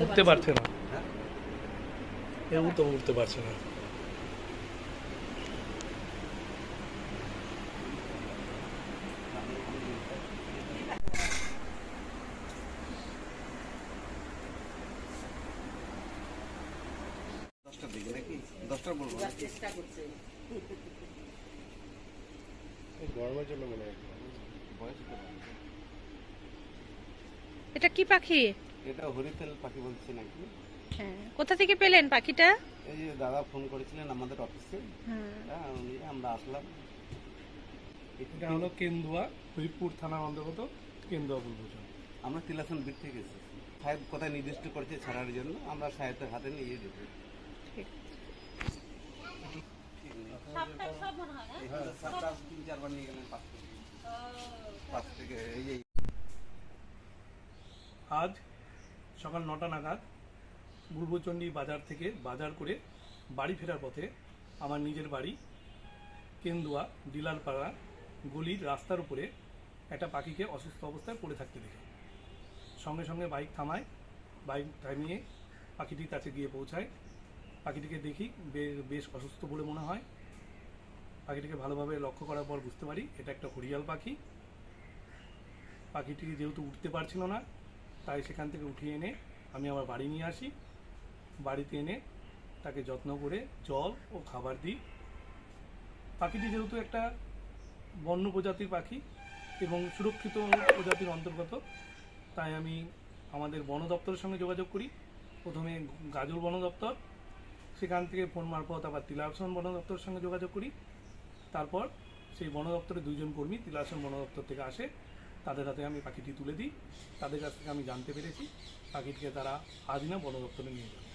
উঠতে পারছে না, কেউ তো উঠতে পারছে না। গরমের জন্য মনে হয়। এটা কি পাখি? এটা হরিতেল পাখি বলছে নাকি। হ্যাঁ, কোথা থেকে পেলেন পাখিটা? এই যে দাদা ফোন করেছিলেন আমাদের অফিসে, হ্যাঁ আমরা আসলাম। এটা হলো কেন্দুয়া, হরিপুর থানার অন্তর্গত কেন্দুয়া বুলবুচন। আমরা তিলাসন বিট থেকে এসেছি। সাহেব কোথায় নির্দিষ্ট করেছে ছাড়ার জন্য, আমরা সাহেবের হাতে নিয়ে দেবো। তিন চারবার নিয়ে গেলেন পাঁচ থেকে এই আজ সকাল 9টা নাগাদ বুলবুচন্ডী বাজার থেকে বাজার করে বাড়ি ফেরার পথে আমার নিজের বাড়ি কেন্দুয়া ডিলারপাড়া গলির রাস্তার উপরে একটা পাখিকে অসুস্থ অবস্থায় পড়ে থাকতে দেখে সঙ্গে সঙ্গে বাইক থামায়। বাইক থামিয়ে পাখিটির কাছে গিয়ে পৌঁছায়। পাখিটিকে দেখি বেশ অসুস্থ বলে মনে হয়। পাখিটিকে ভালোভাবে লক্ষ্য করার পর বুঝতে পারি এটা একটা হরিয়াল পাখি। পাখিটি যেহেতু উঠতে পারছিল না, তাই সেখান থেকে উঠিয়ে এনে আমি আমার বাড়ি নিয়ে আসি। বাড়িতে এনে তাকে যত্ন করে জল ও খাবার দিই। পাখিটি যেহেতু একটা বন্য প্রজাতির পাখি এবং সুরক্ষিত প্রজাতির অন্তর্গত, তাই আমি আমাদের বন দপ্তরের সঙ্গে যোগাযোগ করি। প্রথমে গাজল বন দপ্তর, সেখান থেকে ফোন মারফত আবার তিলাসন বন দপ্তরের সঙ্গে যোগাযোগ করি। তারপর সেই বন দপ্তরের 2 জন কর্মী তিলাসন বন দপ্তর থেকে আসে, তাদের হাতে আমি পাখিটি তুলে দিই। তাদের কাছ থেকে আমি জানতে পেরেছি পাখিটিকে তারা আজ না বন দপ্তরে নিয়ে যাবে।